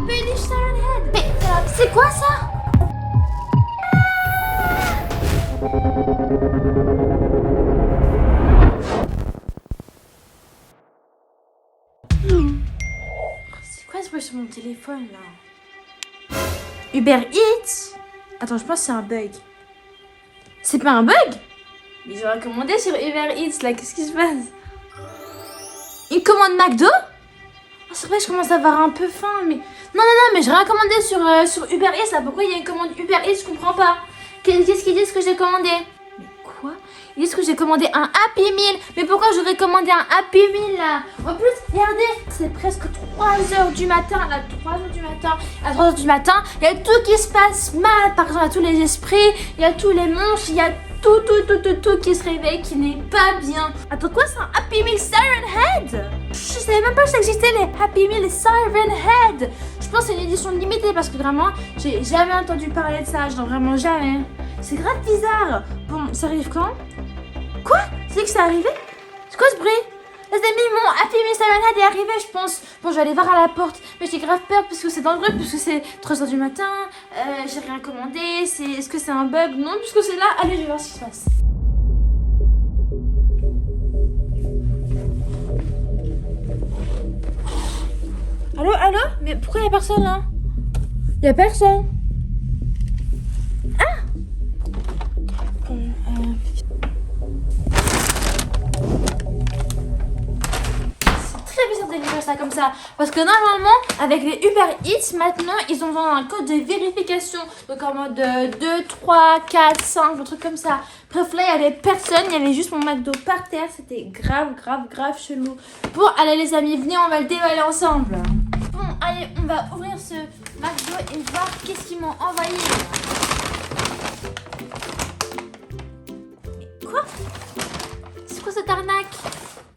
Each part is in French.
Baby Siren Head. Mais c'est quoi ça? C'est quoi ce bruit sur mon téléphone là? Uber Eats? Attends, je pense que c'est un bug. C'est pas un bug? Mais j'aurais commandé sur Uber Eats là, qu'est-ce qui se passe? Une commande McDo? Oh, c'est vrai, je commence à avoir un peu faim, mais... Non, mais j'ai rien commandé sur Uber Eats là, pourquoi il y a une commande Uber Eats, je comprends pas. Qu'est-ce qu'ils disent que j'ai commandé? Mais quoi? Ils disent que j'ai commandé un Happy Meal. Mais pourquoi j'aurais commandé un Happy Meal là? En plus, regardez, c'est presque 3h du matin. Là, 3h du matin. À 3h du matin, il y a tout qui se passe mal. Par exemple, il y a tous les esprits, il y a tous les monstres, il y a tout qui se réveille, qui n'est pas bien. Attends, quoi, c'est un Happy Meal Siren Head? Je savais même pas que ça existait, les Happy Meal Siren Head. Je pense que c'est une édition limitée parce que vraiment, j'ai jamais entendu parler de ça. Genre vraiment jamais. C'est grave bizarre. Bon, ça arrive quand? Quoi? C'est que c'est arrivé? C'est quoi ce bruit? Les amis, mon Happy Meal Siren Head est arrivé, je pense. Bon, je vais aller voir à la porte. Mais j'ai grave peur parce que c'est dangereux, puisque c'est 3h du matin. J'ai rien commandé. Est-ce que c'est un bug? Non, puisque c'est là. Allez, je vais voir ce qui se passe. Allô? Mais pourquoi il y a personne là? Il y a personne. Ah! C'est très bizarre de livrer ça comme ça. Parce que normalement, avec les Uber Eats, maintenant, ils ont un code de vérification. Donc en mode 2, 3, 4, 5, un truc comme ça. Bref, là, il y avait personne. Il y avait juste mon McDo par terre. C'était grave chelou. Bon, allez les amis, venez, on va le dévaler ensemble. Bon, allez, on va ouvrir ce McDo et voir qu'est-ce qu'ils m'ont envoyé. Mais quoi? C'est quoi cette arnaque?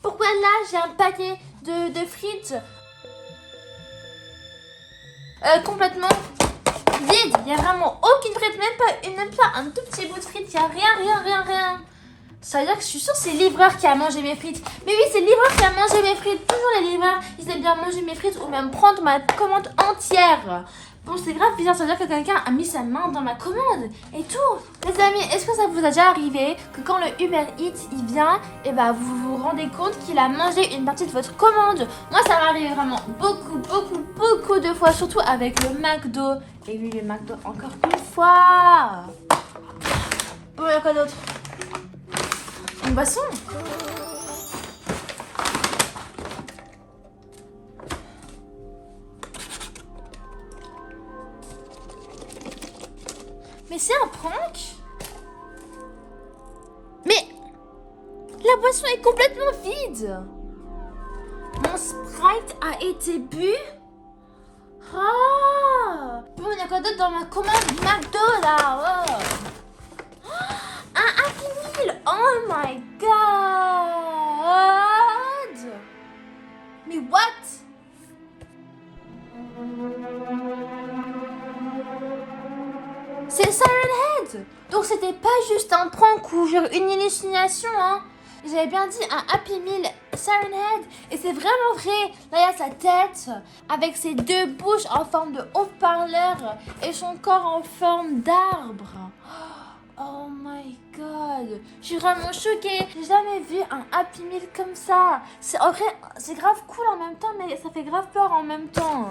Pourquoi là, j'ai un paquet de frites complètement vide? Il n'y a vraiment aucune frite, même pas un tout petit bout de frites. Il n'y a rien. Ça veut dire que je suis sûre que c'est le livreur qui a mangé mes frites. Mais oui, c'est le livreur qui a mangé mes frites. Toujours les livreurs, ils aiment bien manger mes frites ou même prendre ma commande entière. Bon, c'est grave bizarre, ça veut dire que quelqu'un a mis sa main dans ma commande et tout. Les amis, est-ce que ça vous a déjà arrivé que quand le Uber Eats il vient, et bah vous vous rendez compte qu'il a mangé une partie de votre commande? Moi, ça m'arrive vraiment beaucoup de fois, surtout avec le McDo. Et oui, le McDo encore une fois. Bon, il y a quoi d'autre? Une boisson? Mais c'est un prank? Mais la boisson est complètement vide. Mon Sprite a été bu. Ah! Bon, il y a quoi d'autre dans ma commande McDo là? Oh. Un Happy Meal! Oh my god! Mais what? C'est Siren Head! Donc c'était pas juste un prank ou genre une hallucination, hein? J'avais bien dit un Happy Meal Siren Head et c'est vraiment vrai. Là, il y a sa tête avec ses deux bouches en forme de haut-parleur et son corps en forme d'arbre. Oh my god, je suis vraiment choquée. J'ai jamais vu un Happy Meal comme ça. En vrai, c'est grave cool en même temps, mais ça fait grave peur en même temps.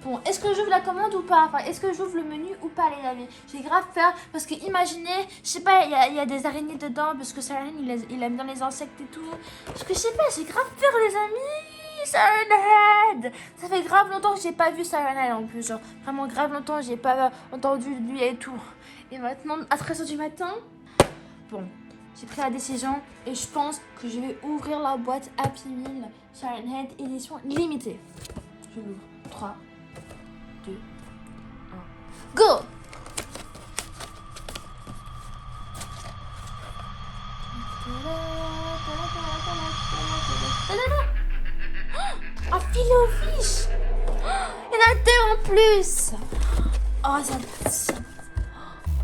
Bon, est-ce que j'ouvre la commande ou pas? Enfin, est-ce que j'ouvre le menu ou pas, les amis? J'ai grave peur parce que imaginez, je sais pas, il y a des araignées dedans parce que Siren il aime bien les insectes et tout. Parce que je sais pas, j'ai grave peur, les amis. Siren Head! Ça fait grave longtemps que j'ai pas vu Siren Head en plus, genre vraiment grave longtemps, j'ai pas entendu de lui et tout. Et maintenant, à 13h du matin, bon, j'ai pris la décision et je pense que je vais ouvrir la boîte Happy Meal Siren Head édition limitée. Je l'ouvre. 3, 2, 1, go! Un filet au fish! Il y en a deux en plus! Oh, ça...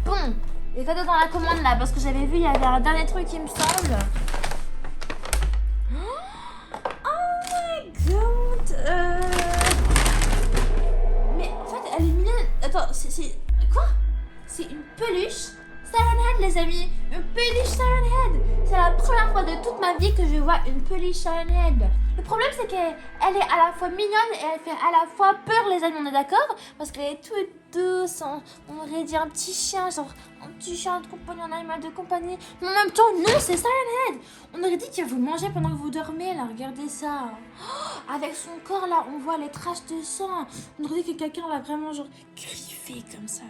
Bon, il y a quoi d'autre dans la commande là? Parce que j'avais vu, il y avait un dernier truc qui me semble. Oh my god! les amis, une peluche Siren Head. C'est la première fois de toute ma vie que je vois une peluche Siren Head. Le problème c'est qu'elle est à la fois mignonne et elle fait à la fois peur, les amis, on est d'accord? Parce qu'elle est toute douce, on aurait dit un petit chien, genre un petit chien de compagnie, un animal de compagnie. Mais en même temps, non, c'est Siren Head. On aurait dit qu'elle vous mangeait pendant que vous dormez, là, regardez ça. Oh, avec son corps, là, on voit les traces de sang. On aurait dit que quelqu'un l'a vraiment, genre, griffé comme ça.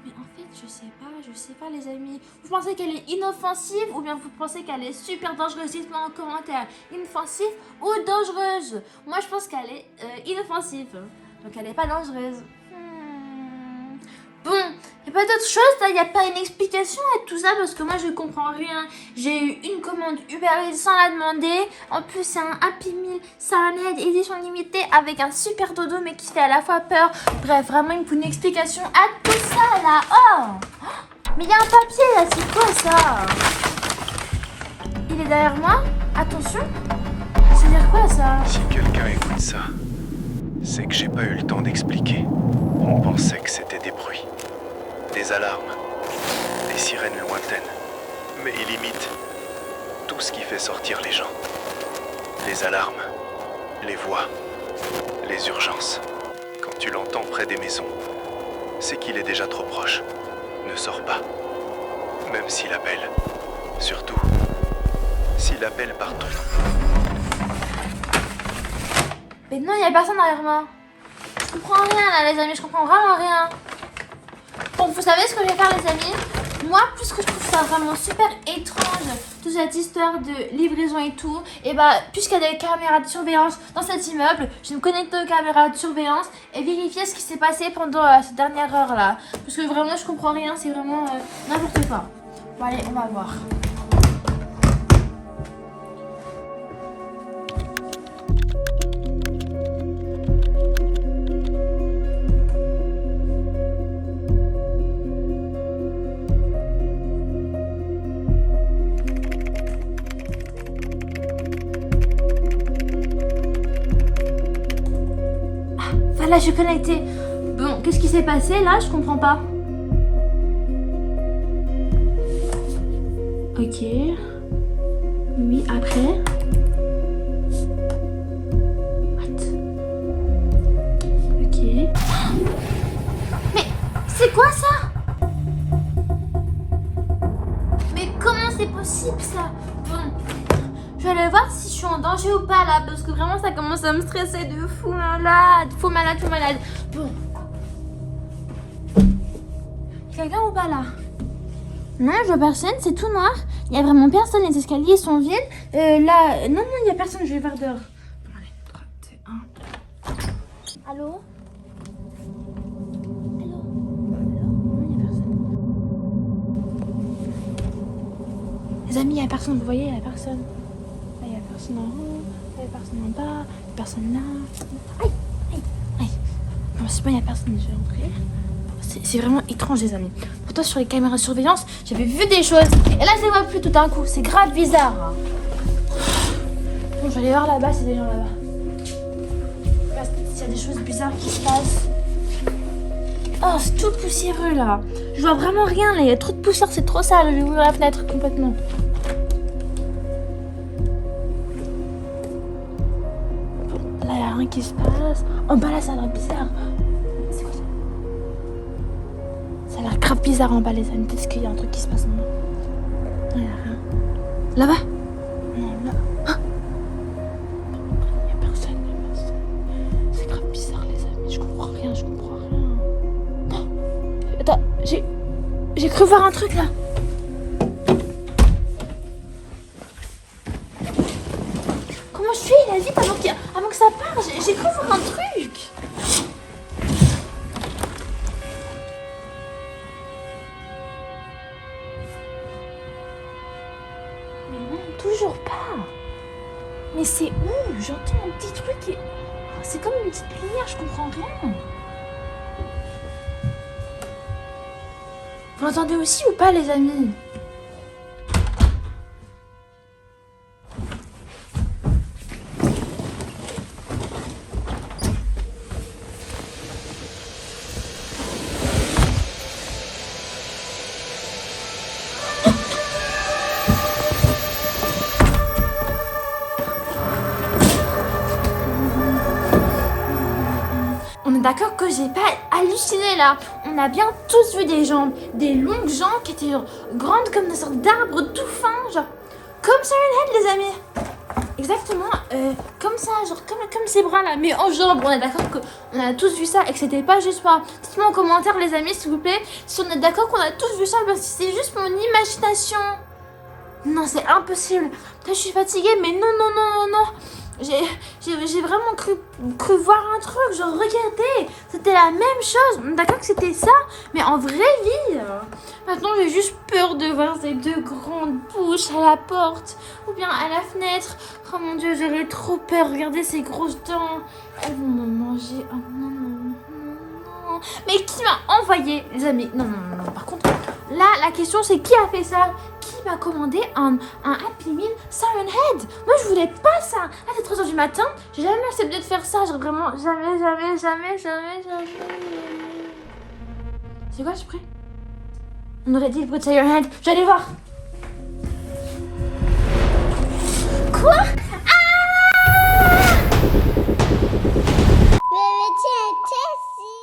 Mais en fait, je sais pas, les amis. Vous pensez qu'elle est inoffensive ou bien vous pensez qu'elle est super dangereuse? Dites-moi en commentaire. Inoffensive ou dangereuse? Moi, je pense qu'elle est inoffensive. Donc, elle n'est pas dangereuse. Bon, il n'y a pas d'autre chose, il n'y a pas une explication à tout ça parce que moi je comprends rien. J'ai eu une commande Uber Eats sans la demander. En plus, c'est un Happy Meal Siren Head édition limitée avec un super dodo mais qui fait à la fois peur. Bref, vraiment il me faut une explication à tout ça là. Oh, mais il y a un papier là, c'est quoi ça? Il est derrière moi? Attention. Ça veut dire quoi ça? Si quelqu'un écoute ça, c'est que j'ai pas eu le temps d'expliquer. On pensait que c'était des bruits, des alarmes, des sirènes lointaines. Mais ils imitent tout ce qui fait sortir les gens. Les alarmes, les voix, les urgences. Quand tu l'entends près des maisons, c'est qu'il est déjà trop proche. Ne sors pas, même s'il appelle. Surtout, s'il appelle par ton nom. Mais non, il n'y a personne derrière moi. Je comprends rien là, les amis, je comprends vraiment rien. Bon, vous savez ce que je vais faire, les amis? Moi, puisque je trouve ça vraiment super étrange, toute cette histoire de livraison et tout, et bah, puisqu'il y a des caméras de surveillance dans cet immeuble, je vais me connecter aux caméras de surveillance et vérifier ce qui s'est passé pendant cette dernière heure là. Parce que vraiment, je comprends rien, c'est vraiment n'importe quoi. Bon, allez, on va voir. Là, je suis connectée. Bon, qu'est-ce qui s'est passé là? Je comprends pas. Ok. Oui, après. What? Ok. Mais c'est quoi ça? Mais comment c'est possible ça? Bon. Je vais aller voir si je suis en danger ou pas là, parce que vraiment ça commence à me stresser de fou malade. Fou malade, fou malade. Bon. Quelqu'un ou pas là? Non, je vois personne, c'est tout noir. Il y a vraiment personne, les escaliers sont vides. Là, non, il y a personne, je vais voir dehors. Bon, allez, 3, 2, 1. Allô? Allô? Non, il y a personne. Les amis, il y a personne, vous voyez, il y a personne. Il y a personne en haut, il y a personne en bas, il y a personne là. Aïe, aïe, aïe. Non, c'est bon, il y a personne, je vais entrer. C'est vraiment étrange, les amis. Pourtant, sur les caméras de surveillance, j'avais vu des choses. Et là, je les vois plus tout d'un coup. C'est grave bizarre. Bon, je vais aller voir là-bas, c'est des gens là-bas. Parce qu'il y a des choses bizarres qui se passent. Oh, c'est tout poussiéreux, là. Je vois vraiment rien, là. Il y a trop de poussière, c'est trop sale. Je vais ouvrir la fenêtre complètement. Là, il n'y a rien qui se passe. En bas, là, ça a l'air bizarre. C'est quoi ça? Ça a l'air grave bizarre en bas, les amis. Peut-être qu'il y a un truc qui se passe en bas. Non, il n'y a rien. Là-bas? Non, là. Ah, il n'y a personne, il n'y a personne. C'est grave bizarre, les amis. Je comprends rien, je comprends rien. Oh. Attends, j'ai cru voir un truc, là. Comment je suis? Il a dit avant que ça parte. J'ai cru voir un truc. Mais non, toujours pas. Mais c'est où? J'entends un petit truc et... Oh, c'est comme une petite lumière, je comprends rien. Vous l'entendez aussi ou pas, les amis? est d'accord que j'ai pas halluciné là. On a bien tous vu des jambes, des longues jambes qui étaient genre grandes comme des sortes d'arbres tout fins, genre comme Siren Head les amis. Exactement, comme ça, genre comme ces bras là, mais en jambes. On est d'accord qu'on a tous vu ça et que c'était pas juste moi. Dites-moi en commentaire les amis s'il vous plaît si on est d'accord qu'on a tous vu ça parce que c'est juste mon imagination. Non, c'est impossible. Là, je suis fatiguée, mais non. J'ai vraiment cru voir un truc. Genre, regardez, c'était la même chose. D'accord que c'était ça, mais en vraie vie. Maintenant, j'ai juste peur de voir ces deux grandes bouches à la porte ou bien à la fenêtre. Oh mon Dieu, j'aurais trop peur. Regardez ces grosses dents. Elles vont me manger. Oh non. Mais qui m'a envoyé, les amis? Non. Par contre, là, la question, c'est qui a fait ça? Qui m'a commandé un Happy Meal Siren Head? Moi, je voulais pas ça. Là, c'est 3h du matin. J'ai jamais accepté de faire ça. Genre, vraiment, jamais. C'est quoi, je suis prêt? On aurait dit le bruit de Siren Head. J'allais voir.